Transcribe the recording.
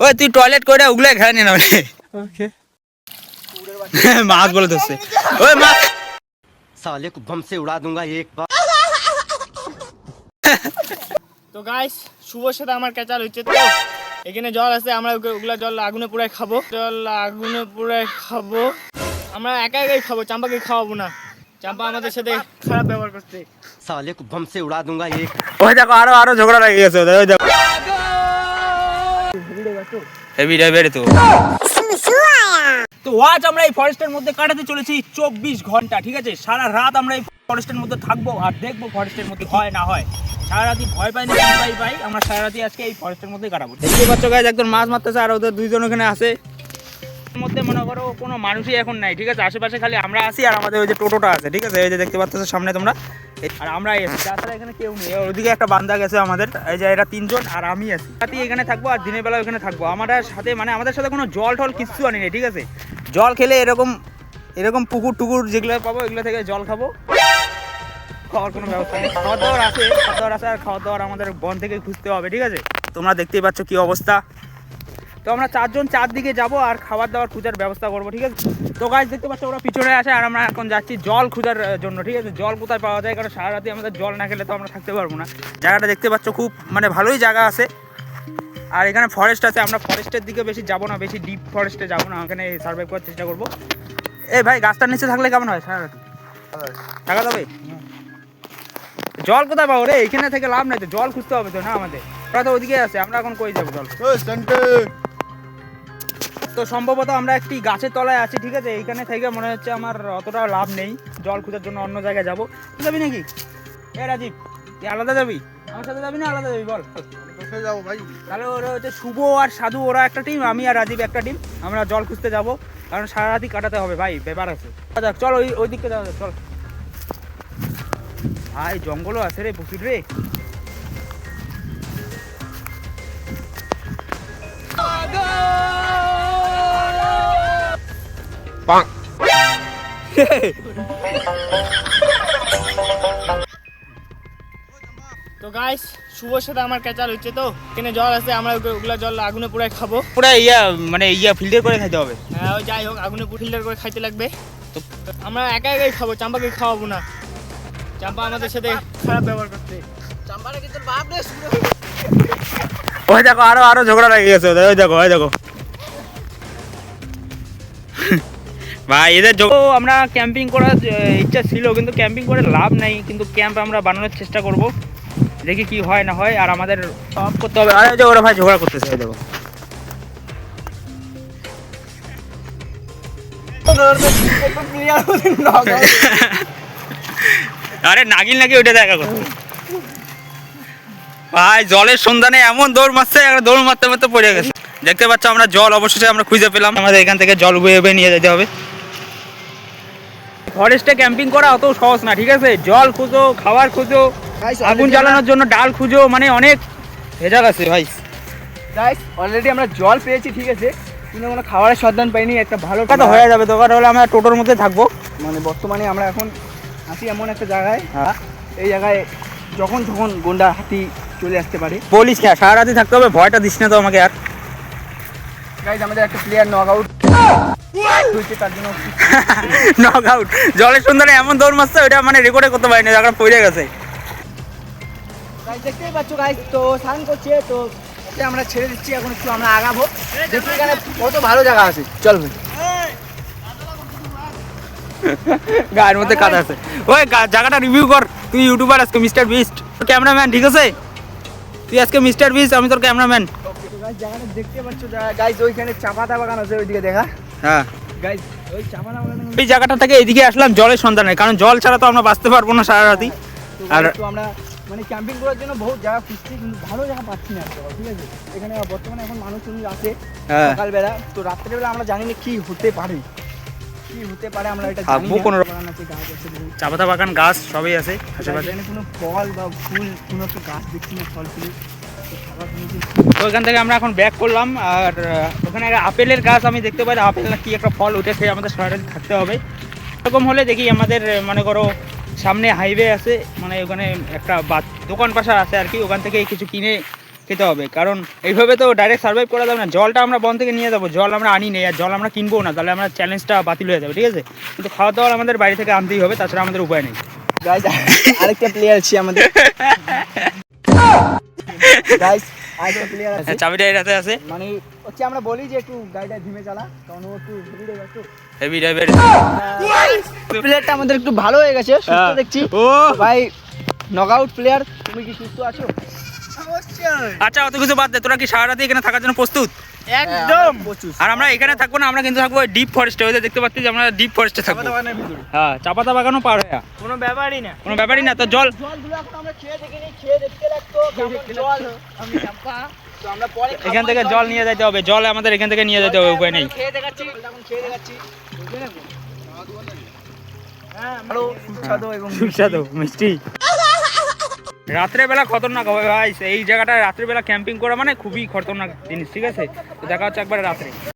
ওই তুই টয়লেট করে ওগুলো খেয়ে নে না ওকে মাছ বলে ধরছে ওই মাছ साले को बम से उड़ा दूंगा एक बार। তো গাইস শুভর সাথে আমার ক্যাচাল হচ্ছে। তো এখানে জল আছে, আমরা ওগুলা জল আগুনে পুরাই খাবো, আমরা একা একাই খাবো, চাম্পাকে খাওয়াবো না। চাম্পা আমাদের সাথে খারাপ ব্যবহার করছে। साले को बम से उड़ा दूंगा एक। ওই দেখো আরো ঝগড়া লেগে গেছে ওই দেখো হেভি ড্রাইভার তো আজ আমরা এই ফরেস্টের মধ্যে কাটাতে চলেছি 24 ঘন্টা। ঠিক আছে, সারা রাত আমরা এই ফরেস্টের মধ্যে থাকবো আর দেখবো ফরেস্টের মধ্যে হয় না হয়। সারা রাতি ভয় পাই না পাই আমরা সারা রাতি আজকে এই ফরেস্টের মধ্যে কাটাবো। দেখতে পাচ্ছ গাইস একজন মাছ মারতেছে আর ওদের দুইজন ওখানে আছে। এর মধ্যে মনে করো কোনো মানুষই এখন নাই। ঠিক আছে, আশেপাশে খালি আমরা আছি আর আমাদের ওই যে টোটোটা আছে। ঠিক আছে, এই যে দেখতে পাচ্ছ সামনে তোমরা, আর আমরা এসেছি, তাছাড়া এখানে কেউ নেই। ওদিকে একটা বান্দা গেছে আমাদের, এই যে এরা তিনজন আর আমি আছি। রাতে এখানে থাকবো আর দিনের বেলা ওখানে থাকবো। আমাদের সাথে মানে আমাদের সাথে কোনো জল টল কিচ্ছু আনি নেই। ঠিক আছে, জল খেলে এরকম পুকুর টুকুর যেগুলো পাবো এগুলো থেকে জল খাবো। খাওয়ার কোনো ব্যবস্থা নেই। খাওয়ার দাওয়ার আছে আর খাওয়ার দাওয়ার আমাদের বন থেকে খুঁজতে হবে। ঠিক আছে, তোমরা দেখতেই পাচ্ছ কি অবস্থা। তো আমরা চারজন চারদিকে যাবো আর খাবার দাবার খোঁজার ব্যবস্থা করবো। ঠিক আছে, তো গাছ দেখতে পাচ্ছ ওরা পিছনে আসে আর আমরা এখন যাচ্ছি জল খোঁজার জন্য। ঠিক আছে, জল কোথায় পাওয়া যায়, কারণ সারা রাতে আমাদের জল না খেলে তো আমরা থাকতে পারবো না। জায়গাটা দেখতে পাচ্ছ খুব মানে ভালোই জায়গা আছে আর এখানে ফরেস্ট আছে। আমরা ফরেস্টের দিকে বেশি যাবো না, বেশি ডিপ ফরেস্টে যাবো না, ওখানে সার্ভাইভ করার চেষ্টা করবো। এই ভাই গাছটার নিচে থাকলে কেমন হয় সারা রাত থাকা যাবে? জল কোথায় পাবো রে? এখানে থেকে লাভ নাই তো, জল খুঁজতে হবে তো না আমাদের। ওরা তো ওইদিকে আছে, আমরা এখন কই যাবো জল? তো সম্ভবত আমরা একটি গাছের তলায় আছি। ঠিক আছে, এইখানে থেকে মনে হচ্ছে আমার অতটা লাভ নেই, জল খোঁজার জন্য অন্য জায়গায় যাবো। তুই যাবি নাকি? এ রাজীব, তুই আলাদা যাবি? আমার সাথে যাবি না আলাদা যাবি বল? যাবো ভাই। তাহলে ওরা হচ্ছে শুভ আর সাধু, ওরা একটা টিম, আমি আর রাজীব একটা টিম। আমরা জল খুঁজতে যাবো, কারণ সারা রাতই কাটাতে হবে ভাই, ব্যাপার আছে। চল ওই দিককে যাওয়া যাক, চল ভাই। জঙ্গলও আছে রে প্রচুর রে। তো গাইস শুভর সাথে আমার ক্যাচাল হচ্ছে। তো এখানে জল আছে, আমরা ওগুলা জল আগুনে পুরাই খাবো। পুরা মানে ফিল্টার করে খাইতে হবে। হ্যাঁ, ওই যাই হোক আগুনে ফিল্টার করে খাইতে লাগবে। তো আমরা একা একাই খাবো, চাম্পাকে খাওয়াবো না। চাম্পা আমাদের সাথে খারাপ ব্যবহার করছে। চাম্পাটা কিন্তু বাপ রে। ওই দেখো আরো ঝগড়া লেগে গেছে ওই দেখো ভাই এদের আমরা ক্যাম্পিং করার ইচ্ছা ছিল, কিন্তু ক্যাম্পিং করে লাভ নাই। কিন্তু ক্যাম্প আমরা বানানোর চেষ্টা করব, দেখি কি হয় না হয়। আর আমাদের সব করতে হবে। আরে যে ওরা ভাই ঝগড়া করতেছে দেখো। আরে নাগিল নাকি ওইটা দেখা করো ভাই। জলের সন্ধানে এমন দৌড় মারছে, দৌড় মারতে মারতে পড়ে গেছে। দেখতে পাচ্ছ আমরা জল অবশেষে আমরা খুঁজে পেলাম। আমাদের এখান থেকে জল বয়ে নিয়ে যেতে হবে। ফরেস্টে ক্যাম্পিং করা অত সহজ না। ঠিক আছে, জল খুঁজো, খাবার খুঁজো, আগুন জ্বালানোর জন্য ডাল খুঁজো, মানে অনেক ভেজাল আছে ভাই। গাইস অলরেডি আমরা জল পেয়েছি, ঠিক আছে, কিন্তু আমরা খাবারের সন্ধান পাইনি। একটা ভালো কথা হয়ে যাবে, দরকার হলে আমরা টোটোর মধ্যে থাকবো। মানে বর্তমানে আমরা এখন আছি এমন একটা জায়গায়, এই জায়গায় যখন গুন্ডা হাতি চলে আসতে পারে। বলিস না, সারা রাতি থাকতে হবে, ভয়টা দিস না তো আমাকে। আর গাইস আমাদের একটা প্লেয়ার নক আউট হয়েছে, তার জন্য নক আউট। জলের সন্ধানে এমন দৌড় মারছে, ওইটা মানে রেকর্ডে করতে পারিনি, জায়গাটা পড়ে গেছে। গাইস দেখতেই পাচ্ছ গাইস, তো স্নান করছে, তো ওকে আমরা ছেড়ে দিচ্ছি। এখন একটু আমরা আগাবো, দেখি এখানে কত ভালো জায়গা আছে। চল ভাই, গায়ের মধ্যে কাদা আছে। ওই জায়গাটা রিভিউ কর, তুই ইউটিউবার আজকে, মিস্টার বিস্ট ক্যামেরাম্যান। ঠিক আছে, তুই আজকে মিস্টার বিস্ট, আমি তোর ক্যামেরাম্যান। জায়গাটা দেখতে পাচ্ছ গাইস, ওইখানে চা পাতা বাগান আছে, ওইদিকে দেখা। হ্যাঁ গাইস ওই চা পাতা বাগান, এই জায়গাটা থেকে এদিকে আসলাম জলের সন্ধানে, কারণ জল ছাড়া তো আমরা বাঁচতে পারবো না সারা রাতি। আর তো আমরা মানে ক্যাম্পিং করার জন্য বহুত জায়গা খুঁজছি, কিন্তু ভালো জায়গা পাচ্ছি না। ঠিক আছে, এখানে বর্তমানে এখন মানুষ আছে সকালবেলা, তো রাত্রেবেলা আমরা জানি না কি হতে পারে, আমরা এটা জানি না। কোনো বাগান আছে, গাছ আছে, চা পাতা বাগান, গাছ সবই আছে আশেপাশে। এখানে কোনো ফল বা ফুল কোনো একটা গাছ দেখছি না, ফল ফুল। তো ওখান থেকে আমরা এখন ব্যাক করলাম। আর ওখানে একটা আপেলের গাছ আমি দেখতে পাই, আপেল না কি একটা ফল, উঠে খেয়ে আমাদের সারাদিন থাকতে হবে। এরকম হলে দেখি আমাদের মনে করো সামনে হাইওয়ে আছে, মানে ওখানে একটা দোকান পাশা আছে আর কি, ওখান থেকে কিছু কিনে খেতে হবে, কারণ এইভাবে তো ডাইরেক্ট সার্ভাইভ করা যাবে না। জলটা আমরা বন থেকে নিয়ে যাবো, জল আমরা আনি নেই, আর জল আমরা কিনবো না, তাহলে আমরা চ্যালেঞ্জটা বাতিল হয়ে যাবে, ঠিক আছে? কিন্তু খাওয়া দাওয়া আমাদের বাড়ি থেকে আনতেই হবে, তাছাড়া আমাদের উপায় নেই। গাইস আরেকটা প্লেয়ার আছে আমাদের, গাইস আরেকটা প্লেয়ার আছে, চাবিটা এর হাতে আছে, মানে হচ্ছে আমরা বলি যে একটু গাড়িটা ধীমে চালা, কারণ ও একটু হেভি ড্রাইভার তো। Heavy driver. প্লেয়ারটা আমাদের একটু ভালো হয়ে গেছে, সুস্থ দেখছি। ও ভাই নকআউট প্লেয়ার, তুমি কি সুস্থ আছো? আচ্ছা, অত কিছু বাদ দে, তোরা কি সারা রাত এখানে থাকার জন্য প্রস্তুত? একদম। প্রচুর আর আমরা এখানে থাকবো না, আমরা কিন্তু থাকবো ডিপ ফরেস্টে। ওই যে দেখতে পাচ্ছি যে আমরা ডিপ ফরেস্টে থাকবো। হ্যাঁ, চাপাতা বাগানও পার হয়ে কোনো ব্যাপারই না। কোনো ব্যাপারই না। তো জল জলগুলো এখন আমরা খেয়ে দেখিনি, খেয়ে দেখতে লাগতো কেমন জল। আমি চাপা, তো আমরা পরে খাবো। এখান থেকে জল নিয়ে যেতে হবে, জল আমাদের এখান থেকে নিয়ে যেতে হবে, উপায় নেই। খেয়ে দেখাচ্ছি, এখন খেয়ে দেখাচ্ছি। হ্যাঁ, ভালো সুস্বাদু এবং সুস্বাদু মিষ্টি। রাত্রেবেলা খতরনাক হবে ভাই, এই জায়গাটায় রাত্রেবেলা ক্যাম্পিং করা মানে খুবই খতরনাক জিনিস, ঠিক আছে? তো দেখা হচ্ছে একবার রাত্রে।